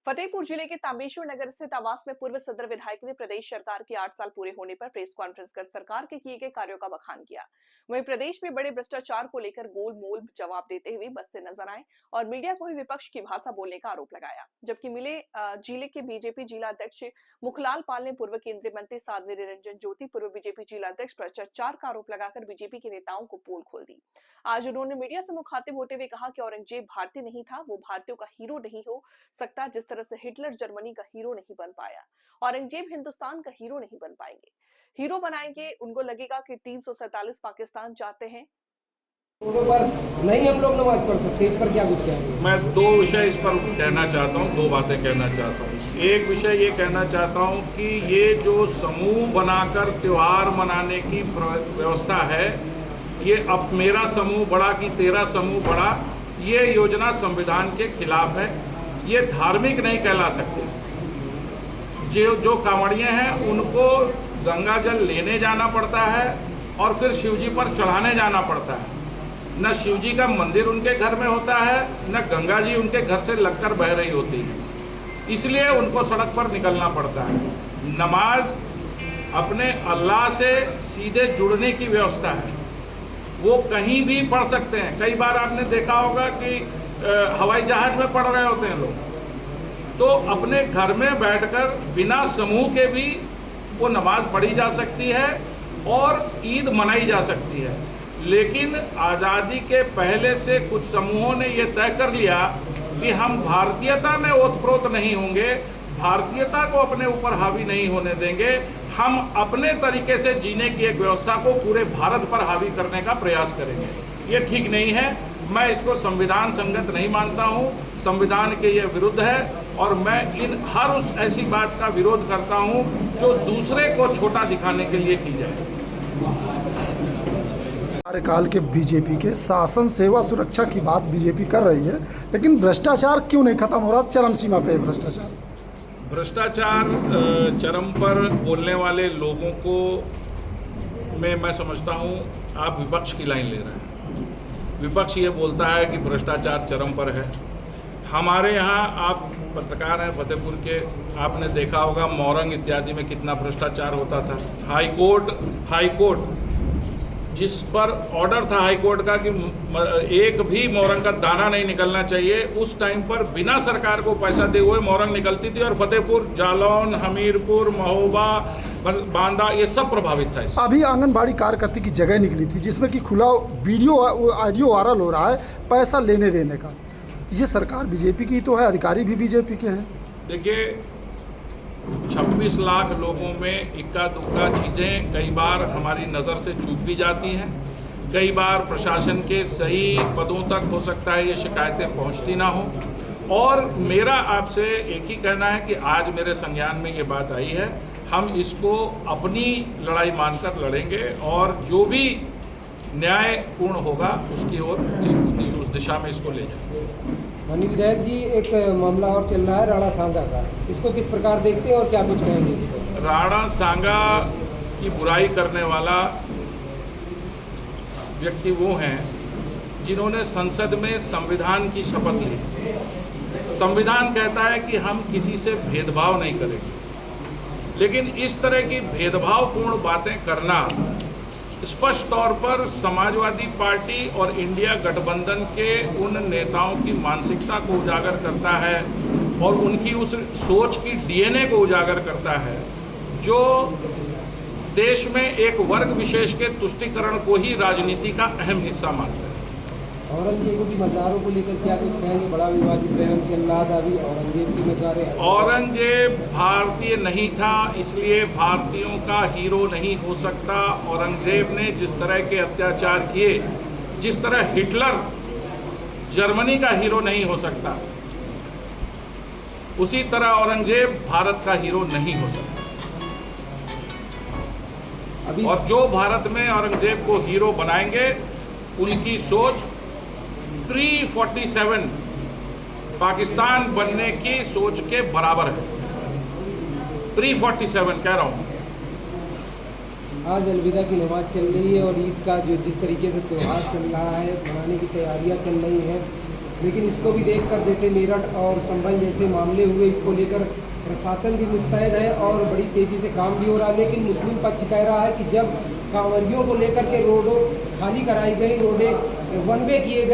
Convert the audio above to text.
फतेहपुर जिले के तामेश्वर नगर स्थित आवास में पूर्व सदर विधायक ने प्रदेश सरकार के 8 साल पूरे होने पर प्रेस कॉन्फ्रेंस कर सरकार के किए गए कार्यों का बखान किया। वहीं प्रदेश में बड़े भ्रष्टाचार को लेकर गोल-मोल जवाब देते हुए बसते नजर आए और मीडिया को ही विपक्ष की भाषा बोलने का आरोप लगाया। जबकि जिले के बीजेपी जिला अध्यक्ष मुखलाल पाल ने पूर्व केंद्रीय मंत्री साध्वी निरंजन ज्योति पूर्व बीजेपी जिला अध्यक्ष भ्रष्टाचार का आरोप लगाकर बीजेपी के नेताओं को पोल खोल दी। आज उन्होंने मीडिया से मुखातिब होते हुए कहा कि औरंगजेब भारतीय नहीं था, वो भारतीयों का हीरो नहीं हो सकता जिस तरह से हिटलर जर्मनी का हीरो नहीं बन पाया। औरंगजेब हिंदुस्तान का हीरो नहीं बन पाएंगे, हीरो बनाएंगे उनको लगेगा कि 347 पाकिस्तान चाहते हैं। पर नहीं हम लोग नमाज पढ़ सकते, इस पर क्या कुछ कहेंगे? मैं दो विषय इस पर कहना चाहता हूँ, दो बातें कहना चाहता हूँ। एक विषय ये कहना चाहता हूँ कि ये जो समूह बनाकर त्योहार मनाने की व्यवस्था है, ये अब मेरा समूह बड़ा कि तेरा समूह बड़ा, ये योजना संविधान के खिलाफ है। ये धार्मिक नहीं कहला सकते। जो कांवड़िए हैं उनको गंगा जल लेने जाना पड़ता है और फिर शिवजी पर चढ़ाने जाना पड़ता है। न शिवजी का मंदिर उनके घर में होता है, न गंगा जी उनके घर से लगकर बह रही होती है, इसलिए उनको सड़क पर निकलना पड़ता है। नमाज अपने अल्लाह से सीधे जुड़ने की व्यवस्था है, वो कहीं भी पढ़ सकते हैं। कई बार आपने देखा होगा कि हवाई जहाज में पढ़ रहे होते हैं लोग, तो अपने घर में बैठकर बिना समूह के भी वो नमाज पढ़ी जा सकती है और ईद मनाई जा सकती है। लेकिन आज़ादी के पहले से कुछ समूहों ने ये तय कर लिया कि हम भारतीयता में ओतप्रोत नहीं होंगे, भारतीयता को अपने ऊपर हावी नहीं होने देंगे, हम अपने तरीके से जीने की एक व्यवस्था को पूरे भारत पर हावी करने का प्रयास करेंगे। ये ठीक नहीं है, मैं इसको संविधान संगत नहीं मानता हूँ, संविधान के ये विरुद्ध है और मैं हर उस ऐसी बात का विरोध करता हूँ जो दूसरे को छोटा दिखाने के लिए की जाए। कार्यकाल के बीजेपी के शासन सेवा सुरक्षा की बात बीजेपी कर रही है, लेकिन भ्रष्टाचार क्यों नहीं खत्म हो रहा? चरम सीमा पे भ्रष्टाचार चरम पर बोलने वाले लोगों को मैं समझता हूँ आप विपक्ष की लाइन ले रहे हैं। विपक्ष ये बोलता है कि भ्रष्टाचार चरम पर है। हमारे यहाँ आप पत्रकार हैं फतेहपुर के, आपने देखा होगा मोरंग इत्यादि में कितना भ्रष्टाचार होता था। हाईकोर्ट जिस पर ऑर्डर था हाईकोर्ट का कि एक भी मोरंग का दाना नहीं निकलना चाहिए, उस टाइम पर बिना सरकार को पैसा दे हुए मोरंग निकलती थी और फतेहपुर, जालौन, हमीरपुर, महोबा, बांदा ये सब प्रभावित था। अभी आंगनबाड़ी कार्यकर्ता की जगह निकली थी जिसमें कि खुला वीडियो ऑडियो वायरल हो रहा है पैसा लेने देने का। ये सरकार बीजेपी की तो है, अधिकारी भी बीजेपी के हैं। देखिए 26 लाख लोगों में इक्का दुक्का चीज़ें कई बार हमारी नज़र से चूक भी जाती हैं, कई बार प्रशासन के सही पदों तक हो सकता है ये शिकायतें पहुंचती ना हो। और मेरा आपसे एक ही कहना है कि आज मेरे संज्ञान में ये बात आई है, हम इसको अपनी लड़ाई मानकर लड़ेंगे और जो भी न्यायपूर्ण होगा उसकी ओर उस दिशा में इसको ले जाएंगे। माननीय विधायक जी, एक मामला और चल रहा है राणा सांगा का, इसको किस प्रकार देखते हैं और क्या कुछ कहेंगे? राणा सांगा की बुराई करने वाला व्यक्ति वो हैं जिन्होंने संसद में संविधान की शपथ ली। संविधान कहता है कि हम किसी से भेदभाव नहीं करेंगे, लेकिन इस तरह की भेदभावपूर्ण बातें करना स्पष्ट तौर पर समाजवादी पार्टी और इंडिया गठबंधन के उन नेताओं की मानसिकता को उजागर करता है और उनकी उस सोच की डीएनए को उजागर करता है जो देश में एक वर्ग विशेष के तुष्टीकरण को ही राजनीति का अहम हिस्सा मानता है। औरंगजेब की मज़ारों को लेकर क्या कुछ कहेंगे? बड़ा विवादित बयान चल रहा था अभी, औरंगजेब की मज़ारें। औरंगजेब भारतीय नहीं था, इसलिए भारतीयों का हीरो नहीं हो सकता। औरंगजेब ने जिस तरह के अत्याचार किए, जिस तरह हिटलर जर्मनी का हीरो नहीं हो सकता, उसी तरह औरंगजेब भारत का हीरो नहीं हो सकता। और जो भारत में औरंगजेब को हीरो बनाएंगे उनकी सोच 347 पाकिस्तान बनने की सोच के बराबर है। 347 कह रहा हूँ। आज अलविदा की नमाज चल रही है और ईद का जो जिस तरीके से त्यौहार चल रहा है, मनाने की तैयारियां चल रही हैं, लेकिन इसको भी देखकर जैसे मेरठ और संभल जैसे मामले हुए, इसको लेकर प्रशासन भी मुस्तैद है और बड़ी तेज़ी से काम भी हो रहा है। लेकिन मुस्लिम पक्ष कह रहा है कि जब कांवरियों को लेकर के रोडों खाली कराई गई, रोडें वन वे किए गए,